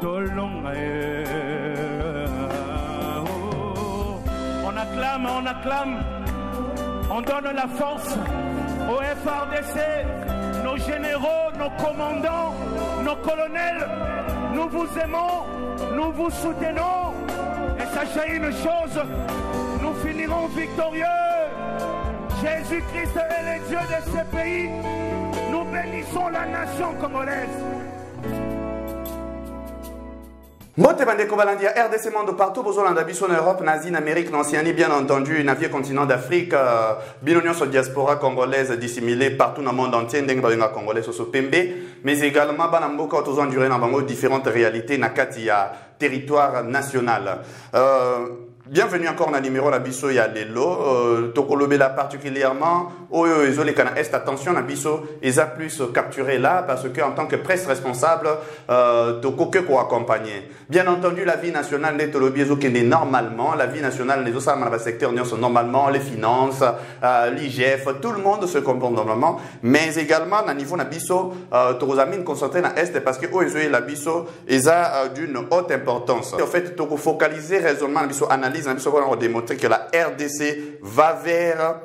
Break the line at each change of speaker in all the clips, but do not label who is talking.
On acclame, on donne la force au FARDC, nos généraux, nos commandants, nos colonels. Nous vous aimons, nous vous soutenons. Et sachez une chose, nous finirons victorieux. Jésus-Christ est le Dieu de ce pays. Nous bénissons la nation congolaise.
Mote bandeko balandia RDC Monde partout bozolanda biso en Europe, nazi en Amérique, en Océanie, bien entendu, na vieux continent d'Afrique, binonion sur diaspora congolaise dissimulée partout dans le monde entier, ndenge balinga congolais so pembe, mais également bana mboka otozo enduré na bango différentes réalités na kati ya territoire national. Bienvenue encore dans le numéro la biso ya lelo tokolobela particulièrement oyo ezole kana est attention na biso eza plus capturé là parce que en tant que presse responsable tokoke ko accompagner. Bien entendu la vie nationale n'est tolobi ezokende normalement, la vie nationale les autres dans le secteur sont normalement les finances, l'IGF, tout le monde se comporte normalement, mais également na niveau na biso tokozamine concentré na est parce que oyo ezole la biso eza d'une haute importance. En fait toko focaliser raisonnement na biso analyse on a démontré que la RDC va vers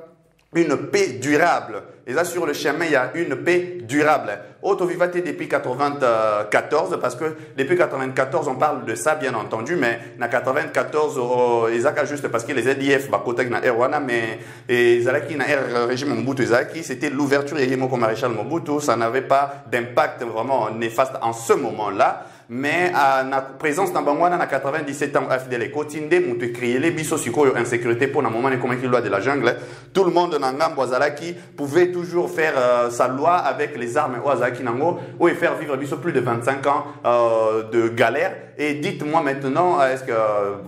une paix durable. Et là, sur le chemin, il y a une paix durable. Auto-vivate depuis 1994, parce que depuis 1994, on parle de ça, bien entendu, mais en 1994, juste parce que les ZIF, mais le régime Mobutu, c'était l'ouverture du maréchal Mobutu, ça n'avait pas d'impact vraiment néfaste en ce moment-là. Mais à la présence dans Bangwana, en 97 ans, FDL Kotinde, Moutou créé les bisos sur insécurité pour un moment de loi de la jungle. Tout le monde dans Ngambouazalaki pouvait toujours faire sa loi avec les armes Ouazaki Nango ou faire vivre biso plus de 25 ans de galère. Et dites-moi maintenant, est-ce que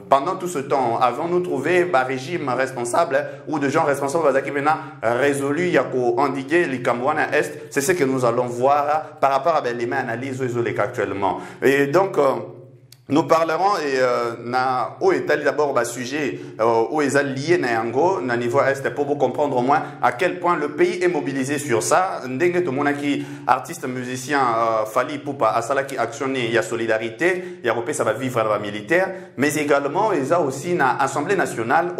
pendant tout ce temps, avons-nous trouvé un régime responsable ou de gens responsables Ouazaki maintenant résolu Yako endiguer les Cambouana Est? C'est ce que nous allons voir par rapport à les mêmes analyses actuellement. Et donc, nous parlerons au Italie d'abord un sujet où ils sont liés à niveau est pour vous comprendre au moins à quel point le pays est mobilisé sur ça. Ndenge to monaki artiste musicien Fali Poupa Asalaki actionné il y a solidarité, il y a ça va vivre à la militaire, mais également ils ont aussi une assemblée nationale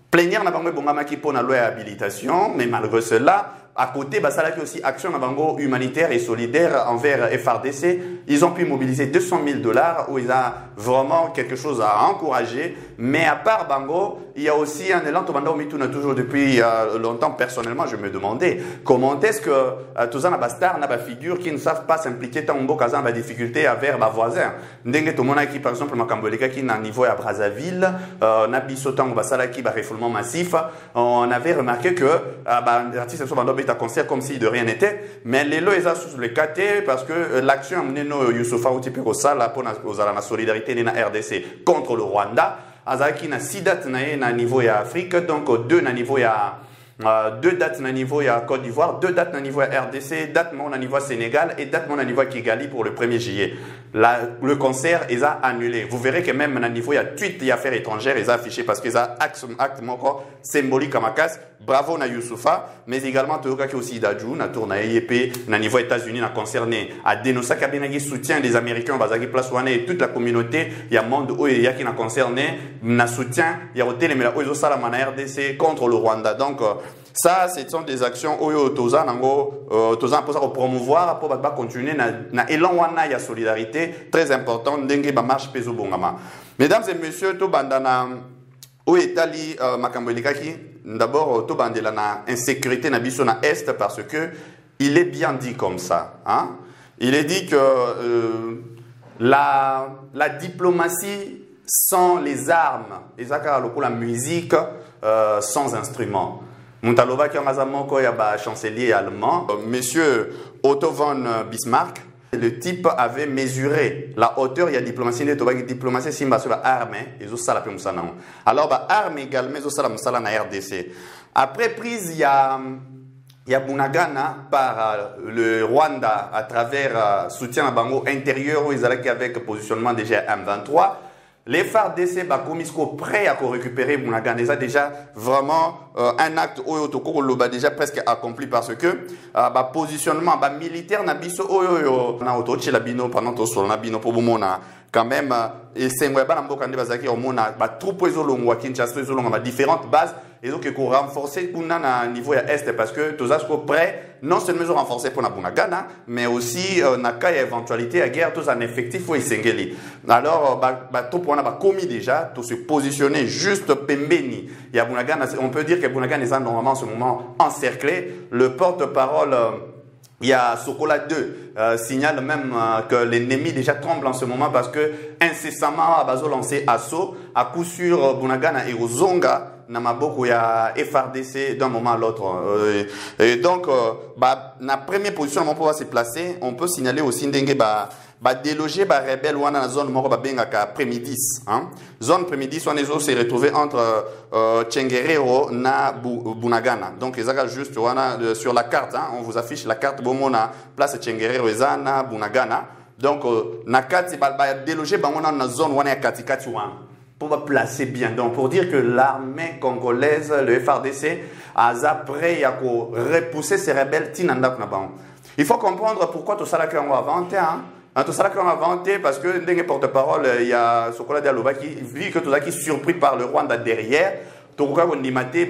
plénière na bango bongamaki pour la loi habilitation, mais malgré cela à côté, ça a aussi action humanitaire et solidaire envers FARDC. Ils ont pu mobiliser 200 000 $, où ils ont vraiment quelque chose à encourager. Mais à part Bango, il y a aussi un élan. Toujours depuis longtemps, personnellement, je me demandais comment est-ce que tous les stars, les figures qui ne savent pas s'impliquer tant en difficulté avec leurs voisins. Par exemple, Makamboleka qui est à niveau à Brazzaville, Nabisotan, qui est refoulement massif, on avait remarqué que les artistes sont à concert comme si de rien n'était, mais les lois sont sous le KT parce que l'action a mené Youssoufa Outipekosala pour la solidarité de la RDC contre le Rwanda. Azaki na 6 dates na niveau ya Afrique, donc 2 na niveau ya 2 dates na niveau ya Côte d'Ivoire, 2 dates na niveau ya RDC, date na niveau Sénégal et date na niveau Kigali pour le 1er juillet. Le concert est annulé. Vous verrez que même na niveau ya tweet et affaires étrangères est affiché parce qu'ils ont acte symbolique à ma casse. Bravo na Youssoufa, mais également Toyoka qui aussi d'Adjou, na tour na EIP, na niveau États-Unis, na concerné à dénoncer qu'il soutien des Américains, Bazaki Place Wane et toute la communauté, il y a monde où il y a qui n'a concerné, na soutien, il y a hôtel mais là où ils ont ça la RDC contre le Rwanda. Donc ça, ce sont des actions où Toza nango Toza pour promouvoir pour continuer na élan wana ya solidarité très important ndenge ba marche peso bongama. Mesdames et messieurs, to bandana où Italie Makambolikaki d'abord to bandela na insécurité na biso na est parce que il est bien dit comme ça, hein? Il est dit que la diplomatie sans les armes, et ça la musique sans instruments. Moutaloba qui a chancelier allemand, monsieur Otto von Bismarck, le type avait mesuré la hauteur, il y a diplomatie, diplomatie simba sur l'armée, et ça la peut alors arme également, ça la na RDC. Après prise, il y a Bunagana par le Rwanda à travers soutien à Bango intérieur où ils allaient avec positionnement déjà M23. les FARDC sont prêts à récupérer Bunagana. C'est déjà vraiment un acte déjà presque accompli parce que positionnement militaire na biso na otoche la bino pendant to sur la bino pour mona quand même et c'est moi ba mboka ndi bazaki au mona ba troupe ezolongwa Kinshasa ezolongwa différentes bases et donc il faut renforcer na niveau ya est parce que tous sont prêts non seulement ils renforcer pour na Bunagana mais aussi na cas éventualité à guerre tous en effectif ou isengeli alors troupe on a commis déjà tout se positionner juste pembeni il y a Bunagana on peut dire que Bunagana est normalement en ce moment encerclé le porte-parole il y a Sokola 2 signale même que l'ennemi déjà tremble en ce moment parce que incessamment a lancé assaut à coup sûr Bunagana et Ozonga Namaboko ya FARDC d'un moment à l'autre et donc la première position on peut se placer on peut signaler aussi ndenge déloger rebelle wana na zone moko bengaka Prémidis hein zone Prémidis on est se retrouvé entre Tchenguerero na Bunagana donc ezaka juste wana sur la carte hein, on vous affiche la carte bomona place Tchenguerero ezana Bunagana donc na carte déloger bangona na zone wana ya katikati wana pour placer bien donc pour dire que l'armée congolaise le FARDC a prêt à repousser ces rebelles tinanda kuna bango il faut comprendre pourquoi tout ça là qu'on va inventer hein tout ça qu'on a inventé parce que dans porte-parole il y a Sokola Dialoba qui vu que tout ça qui est surpris par le Rwanda derrière tout cas on dit maté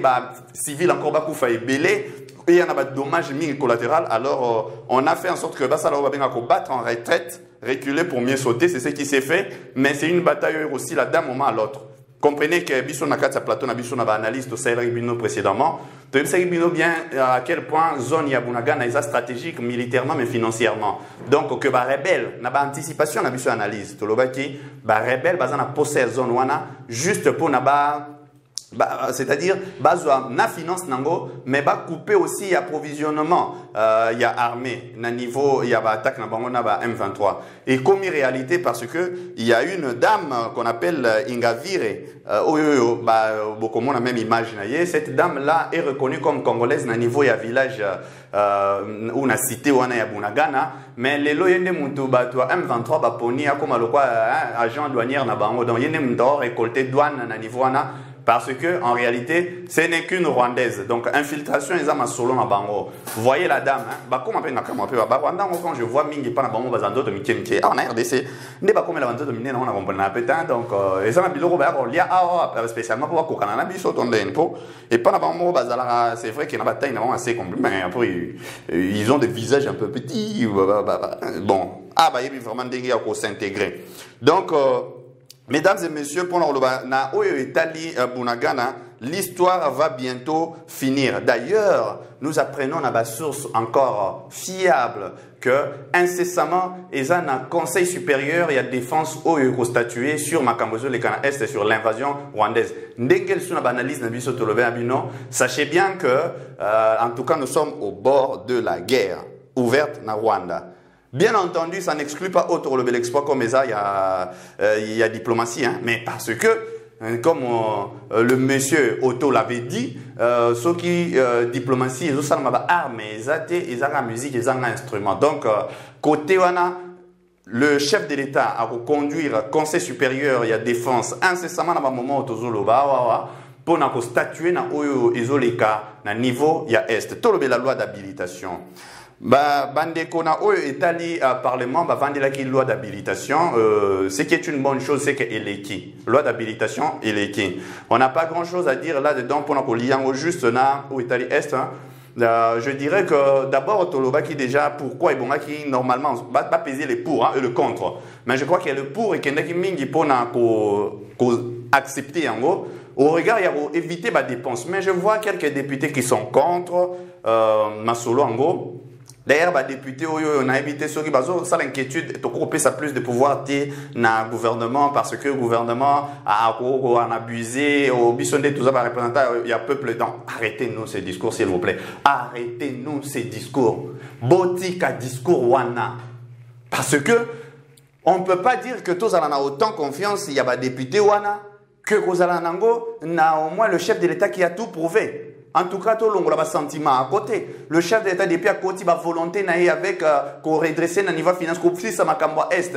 civil encore bakufa et belé et il y en a des dommages collatéraux alors on a fait en sorte que ça va bien battre en retraite reculer pour mieux sauter c'est ce qui s'est fait mais c'est une bataille aussi là d'un moment à l'autre comprenez que biso na kati plateau na biso na analyse to ça bino précédemment to bino bien à quel point zone ya Bunagana est stratégique militairement mais financièrement donc que rebelle na anticipation na biso analyse to lobaki rebelle bazana possède zone wana juste pour na c'est-à-dire na finance nango mais couper aussi approvisionnement il y a armée na niveau il y a attaque na bango na M23 et comme réalité parce que il y a une dame qu'on appelle Ingavire beaucoup on a même image cette dame là est reconnue comme congolaise na niveau il y a village ou na cité wana ya Bunagana mais les loyende muntu bato M23 baponi comme agent douanière na bango donc yende muntu récolter douane na niveau wana parce que en réalité ce n'est qu'une rwandaise donc infiltration ils ont solo na bango vous voyez la dame hein comment appelle Rwanda quand je vois mingi pas na bango bazando de mikenke en RDC ne ba comme la bando de na on a pétain donc ils ont biloko ba lia spécialement pour kokana na biso tonde info et pas na bango bazala c'est vrai qu'il y a bataille na assez compliqué mais après ils ont des visages un peu petits bon il y a vraiment des gars qui s'intégrer donc mesdames et messieurs, pour na Italie Bunagana, l'histoire va bientôt finir. D'ailleurs, nous apprenons à la source encore fiable que incessamment, il y a un conseil supérieur et la défense statué sur Makambozo, le Canada Est, sur l'invasion rwandaise. Sachez bien que, en tout cas, nous sommes au bord de la guerre ouverte na Rwanda. Bien entendu, ça n'exclut pas autre l'exploit comme ça, il y a diplomatie, hein, mais parce que, comme le monsieur Otto l'avait dit, ceux qui diplomatie, ils ont armes, ils ont la musique, ils ont l'instrument. Donc, côté wana, le chef de l'État a reconduire Conseil supérieur, il y a défense, incessamment dans le moment où pour statuer dans le niveau, il y a Est. Tout la loi d'habilitation. Bandeko na Italie parlement vandela ki loi d'habilitation ce qui est une bonne chose c'est que eleki loi d'habilitation eleki on n'a pas grand chose à dire là dedans pour nous lier juste na Italie Est hein. Je dirais que d'abord Tolobaki déjà pourquoi et bon qui normalement va peser les pour hein, et le contre mais je crois qu'il y a le pour et qu'il y a qui mingi pour accepter en gros au regard il y a éviter ma dépense mais je vois quelques députés qui sont contre Masolo en gros. D'ailleurs, les députés, on a évité ceux qui ça l'inquiétude, ça plus de pouvoir dans le gouvernement parce que le gouvernement a abusé, au bisonné, tout ça va représenter, il y a peuple dedans. Arrêtez-nous ces discours, s'il vous plaît. Arrêtez-nous ces discours. Botika discours wana. Parce que on ne peut pas dire que tous en a autant confiance, il y a des députés wana, que Kozalanango n'a au moins le chef de l'État qui a tout prouvé. En tout cas, tout le monde a un sentiment à côté. Le chef d'État depuis à côté a volonté avec qu'on redresser le niveau finance qu'on puisse à Macambo Est.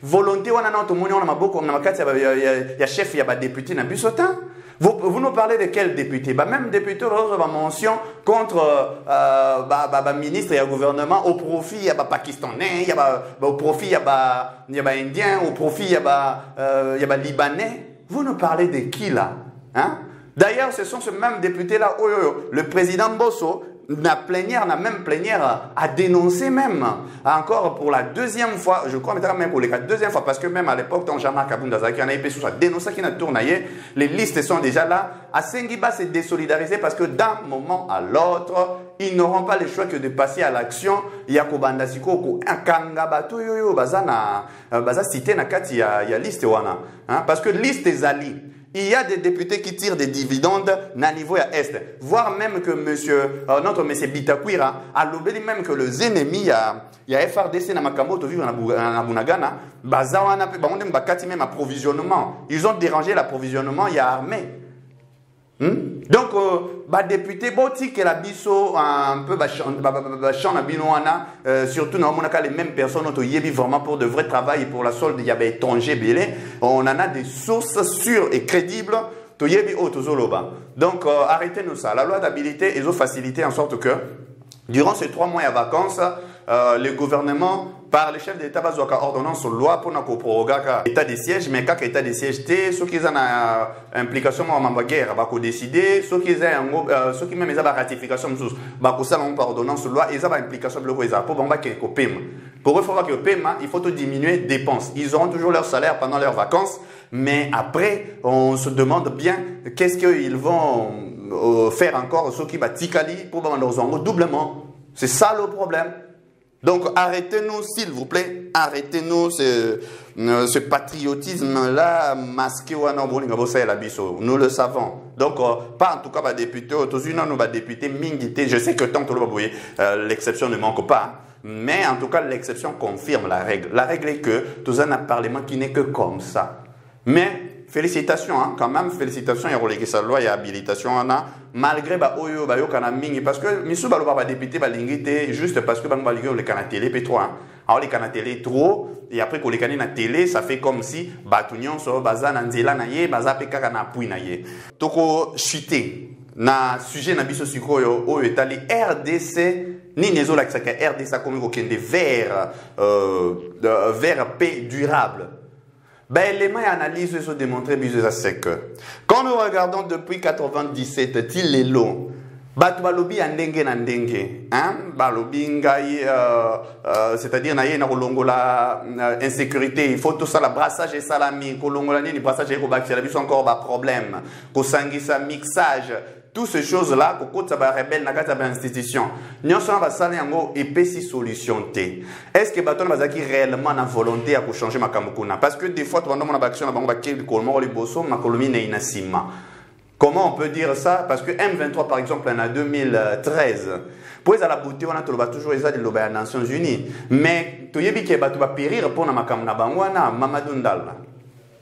Volonté on a tout le monde on a beaucoup on a il y a chef il y a député dans Bissotin. Vous nous parlez de quel député? Même député on a mention contre ministre et gouvernement au profit il y a pakistanais, il y a au profit il y a indien, au profit il y a libanais. Vous nous parlez de qui là? Hein? D'ailleurs, ce sont ce même député-là, le président Bosso, la même plénière, a dénoncé même, encore pour la deuxième fois, je crois même pour la deuxième fois, parce que même à l'époque, quand Jean-Marc Aboundazaki en a été a dénoncé qu'il a tourné, les listes sont déjà là. À Sengiba s'est désolidariser parce que d'un moment à l'autre, ils n'auront pas le choix que de passer à l'action. Il y a Kobandasiko, Kangabato, Bazana, cité Nakati, il y a liste, parce que liste est ali. Il y a des députés qui tirent des dividendes à niveau à Est. Voire même que notre monsieur Bitakwira a lobé même que les ennemis, il y a FRDC dans Makambo, vivre en Bunagana, même approvisionnement. Ils ont dérangé l'approvisionnement, il y a armée. Donc, député, que la biso un peu surtout dans les mêmes personnes qui vraiment pour de vrais travail et pour la solde, il y a des étrangers belés. On en a des sources sûres et crédibles. Donc, arrêtez-nous ça. La loi d'habilité, ils ont facilité en sorte que, durant ces 3 mois de vacances, le gouvernement, par les chefs d'État, va avoir ordonnance sur loi pour proroger l'état de siège, mais quand l'état de siège, ceux qui ont une implication dans la guerre, vont décider, ceux qui même ont une ratification, ils ont une ordonnance sur loi, ils ont une implication pour le paiement. Pour eux, il faut diminuer les dépenses. Ils auront toujours leur salaire pendant leurs vacances, mais après, on se demande bien qu'est-ce qu'ils vont faire encore, ceux qui vont tikali pour leur doublement. C'est ça le problème. Donc arrêtez-nous, s'il vous plaît, arrêtez-nous ce patriotisme-là masqué ou nous le savons. Donc, pas en tout cas député, député mingité. Je sais que tant que l'exception ne manque pas, mais en tout cas l'exception confirme la règle. La règle est que tout un parlement qui n'est que comme ça. Mais félicitations, quand même, félicitations, il y a loi, il y a habilitation, malgré parce que Missou Baloba député juste parce que les canaux télé P3. Alors les canaux télé trop, et après que les canaux télé, ça fait comme si Batunion so baza nanzela naye, baza pekaka na pui naye. Toko chuté na sujet na biso sikoyo o etali RDC ni nezo la RDC comme aucun vers paix durable. Les mains analyses se démontrent que quand nous regardons depuis 1997, il est long. Balobi andenge na ndenge, balobi ngai, c'est-à-dire na yena kolongola insécurité, il faut tout ça la brassage et salami, kolongola ni brassage et kobaki, la biso encore ba problème, kosangisa mixage. Toutes ces choses-là, quand ça va rebelle dans la institution, nous sommes en épaissi solution. Est-ce que Baton Bazaki réellement a volonté à changer ma Kamukuna? Parce que des fois, tu vas dans mon action, comment on peut dire ça? Parce que M23, par exemple, en 2013, pour la beauté, on a toujours les Nations Unies. Mais tu sais que tu vas périr pour Mamadou Ndala.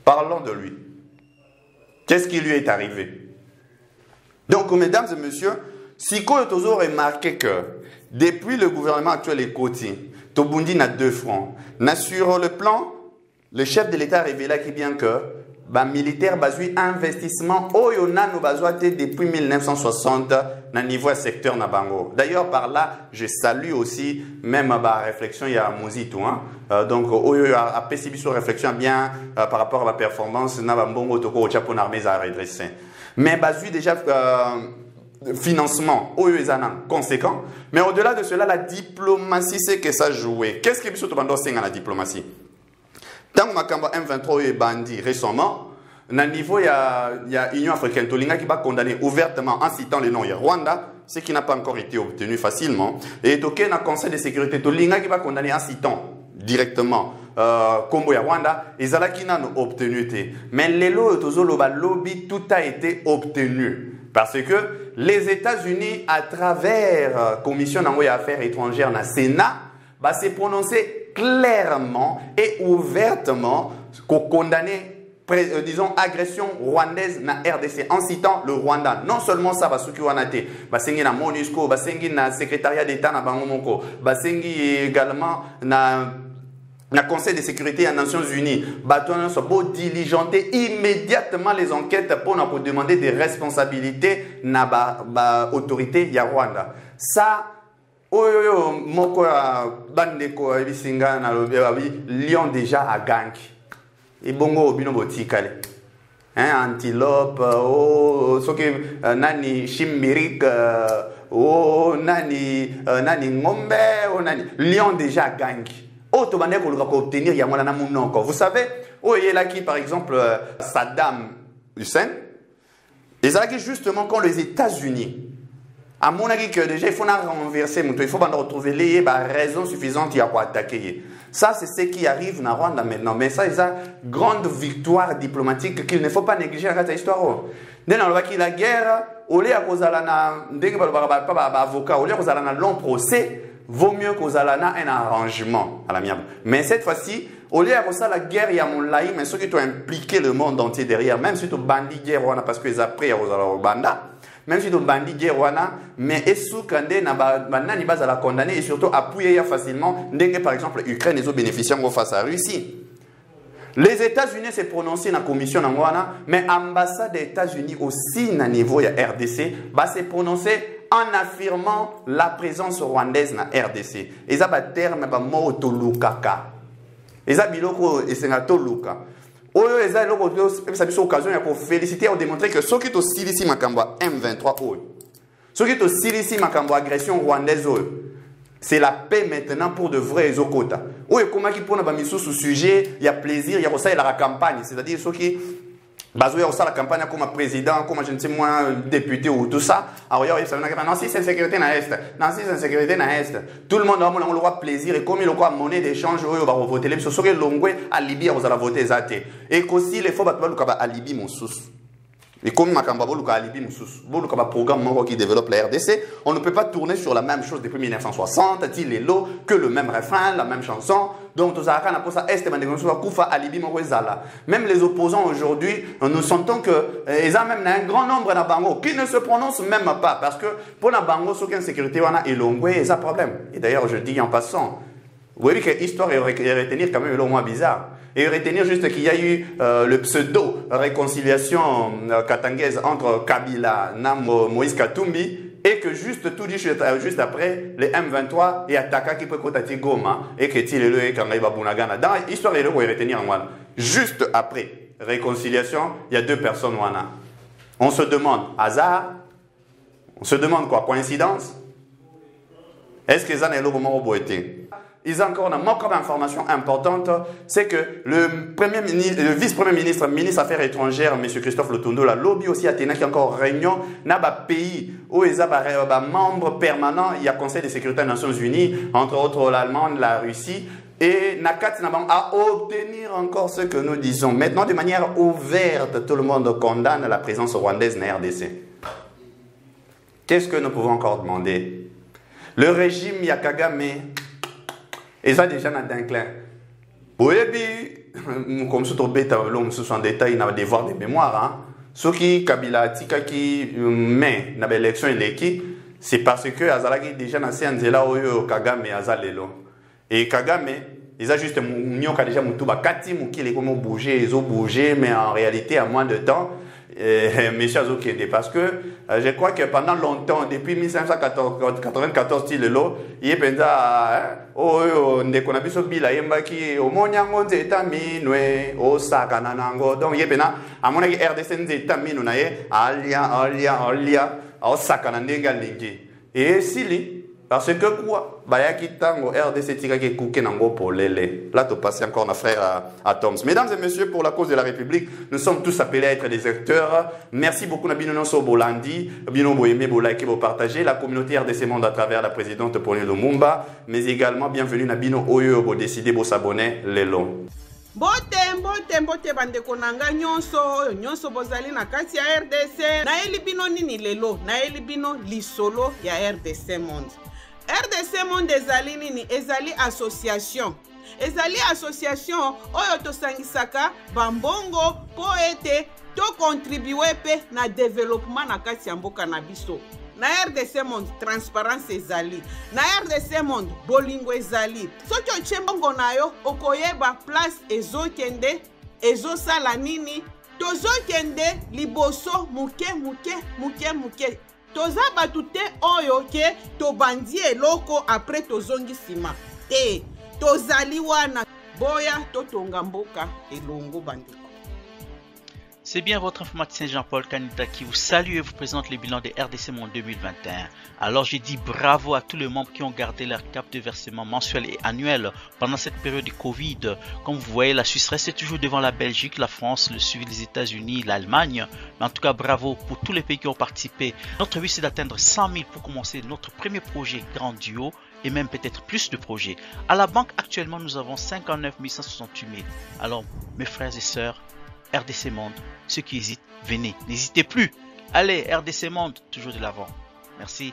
Parlons de lui. Qu'est-ce qui lui est arrivé? Donc, mesdames et messieurs, si vous avez remarqué que depuis le gouvernement actuel est côté, Tobundi n'a 2 fronts. Sur le plan, le chef de l'État a révélé bien que les militaires basent investissement depuis 1960 dans le niveau secteur Nabango. D'ailleurs, par là, je salue aussi même la réflexion, il y a Mouzitou. Donc, il y a une réflexion bien par rapport à la performance, Nabambongo Toko Japon armée à redresser. Mais basé déjà financement conséquent. Mais au-delà de cela, la diplomatie, c'est que ça jouait. Qu'est-ce que vous avez dans la diplomatie? Tant que M23 est bandit récemment, à niveau, il y a l'Union africaine qui va condamner ouvertement en citant le nom de Rwanda, ce qui n'a pas encore été obtenu facilement. Et donc, il y a un conseil de sécurité qui va condamner en citant directement Combo ya Rwanda, ils ont obtenu. Mais les lobby, tout a été obtenu. Parce que les États-Unis, à travers la Commission des affaires étrangères dans le Sénat, s'est prononcé clairement et ouvertement pour condamner disons, agression rwandaise na RDC, en citant le Rwanda. Non seulement ça, Basuki Wanate, Basengi na MONUSCO, Basengi na secrétariat d'État na Bangomoko, Basengi également na Conseil de sécurité des Nations Unies, Batoana soit diligenter immédiatement les enquêtes pour nous demander des responsabilités na autorité ya Rwanda. Ça, moko bandeko bisinga na lion déjà à gang. Et bongo bino botikale. Antilope, nani chimérique, nani ngombe, nani lion déjà gang. Obtenir vous savez, il y a qui par exemple Saddam Hussein, et ça justement quand les États-Unis, à mon avis que déjà il faut renverser, il faut retrouver les raisons suffisantes pour attaquer. Ça c'est ce qui arrive dans Rwanda maintenant, mais ça c'est une grande victoire diplomatique qu'il ne faut pas négliger dans cette histoire. Dans la guerre, au lieu avocat, au lieu de long procès, vaut mieux qu'aux alana un arrangement à l'amiable. Mais cette fois-ci, au lieu de ça, la guerre, il y a mon laï, mais ceux qui ont impliqué le monde entier derrière, même si tu bandit guerre, parce qu'ils ont pris aux banda, même si tu bandit guerre, mais est-ce que na base la condamner et surtout appuyer facilement, par exemple, l'Ukraine, ils ont bénéficié face à la Russie. Les États-Unis s'est prononcé dans la commission, mais l'ambassade des États-Unis aussi, au niveau de la RDC, va se prononcer en affirmant la présence rwandaise dans la RDC. Et ça va terme mot tolukaka. Et ça biloko et c'est toluka. Oyo eza loko ça biso occasion ya ko féliciter ou démontrer que ceux qui to silisi makambo M23 oyo. Ceux qui to silisi makambo agression rwandaise oyo. C'est la paix maintenant pour de vrais Ezokota. Oyo comment qui pona ba miso sous sujet, il y a plaisir, il y a ça la campagne, c'est-à-dire ceux qui Bazoé a la campagne comme président, comme je ne sais moi, député ou tout ça. Alors, il y a non, si c'est sécurité dans l'Est. Non, si c'est sécurité dans l'Est. Tout le monde a le droit plaisir et comme il a le monnaie d'échange, il va voter. Ce serait l'ongwe à Libye, vous allez voter Zate. Et qu'aussi, les faux battements à Libye, mon sous. Et comme Makamba Boluka à Libye, mon sous. Boluka programme qui développe la RDC, on ne peut pas tourner sur la même chose depuis 1960, dit les lots, que le même refrain, la même chanson. Donc, même les opposants aujourd'hui, nous sentons que ils ont même un grand nombre de Bango qui ne se prononcent même pas. Parce que pour la Bango, ce qui est en sécurité, on a élongé, ils ont un problème. Et d'ailleurs, je dis en passant, vous voyez que l'histoire est retenir quand même le moins bizarre. Et retenir juste qu'il y a eu le pseudo-réconciliation katangaise entre Kabila et Moïse Katumbi. Et que juste tout dit juste après, les M23 et Ataka qui peut contacter Goma et que Tilelo et Kangaïba Bunagana. Dans l'histoire, il faut retenir en moi. Juste après réconciliation, il y a deux personnes. On se demande hasard. On se demande quoi? Coïncidence? Est-ce que ça n'est pas le moment où ils ont encore une information importante, c'est que le vice-premier ministre, ministre des Affaires étrangères, M. Christophe Lotondo, la lobby aussi Athéna qui a encore réunion, n'a pas pays où ils ont membre permanent, il y a Conseil de sécurité des Nations Unies, entre autres l'Allemagne, la Russie, et Nakat à obtenir encore ce que nous disons. Maintenant, de manière ouverte, tout le monde condamne la présence rwandaise dans la RDC. Qu'est-ce que nous pouvons encore demander? Le régime Yakagame, et ça déjà dans l'inclin. Comme ça, l'homme se sont détaillés, il y a des devoirs de mémoire. Ce qui Kabila Tika qui met dans l'élection c'est parce que Azalaki déjà dans Sianzela Oyo Kagame Azalelo. Et Kagame, ils ont juste déjà Moutuba Kati, Moukile comment bouger, ils ont bougé, mais en réalité, à moins de temps. Monsieur Azokende, parce que je crois que pendant longtemps, depuis 1994, il y a oh, ne konabiso bila yembaki omonyango nzeta minwe osaka nanango donc yebena amona ki RDC nzeta minu na ye alia osaka na ndenga lingi et sili parce que quoi bayaki tango RDC tika ki kuke nango polele là to passer encore na frère à Toms. Mesdames et messieurs, pour la cause de la République, nous sommes tous appelés à être des acteurs. Merci beaucoup Nabino Nonso Bolandi, Bino Boyeme Bolake Bo partager la communauté RDC Monde à travers la présidente Pauline Lumumba, mais également bienvenue Nabino Oyo Bo décider Bo s'abonner lelo.
Mbote bandeko nanga nyonso bozali na kati ya RDC na elibino nini lelo na elibino lisolo ya RDC Monde. RDC Monde ezali nini? Ezali association ezali association oyo tosangisaka bambongo po ete tokontribue mpe na développement na kati ya mboka na biso. Na RDC Monde transparence ezali, na RDC Monde bolingo ezali. Soki otie mbongo na yo okoyeba place ezokende, ezosala nini, tozokende liboso muke muke muke muke. Toza batu te oyo ke tobandi eloko apres tozongi nsima te. Tozali wana boya totonga mboka elongo bandeko.
C'est bien votre informaticien Jean-Paul Kanita qui vous salue et vous présente le bilan des RDC Monde 2021. Alors je dis bravo à tous les membres qui ont gardé leur cap de versement mensuel et annuel pendant cette période de Covid. Comme vous voyez, la Suisse reste toujours devant la Belgique, la France, le suivi des États-Unis, l'Allemagne. Mais en tout cas, bravo pour tous les pays qui ont participé. Notre but c'est d'atteindre 100 000 pour commencer notre premier projet grandiose et même peut-être plus de projets. À la banque actuellement, nous avons 59 168 000. Alors mes frères et sœurs, RDC Monde, ceux qui hésitent, venez, n'hésitez plus. Allez, RDC Monde, toujours de l'avant. Merci.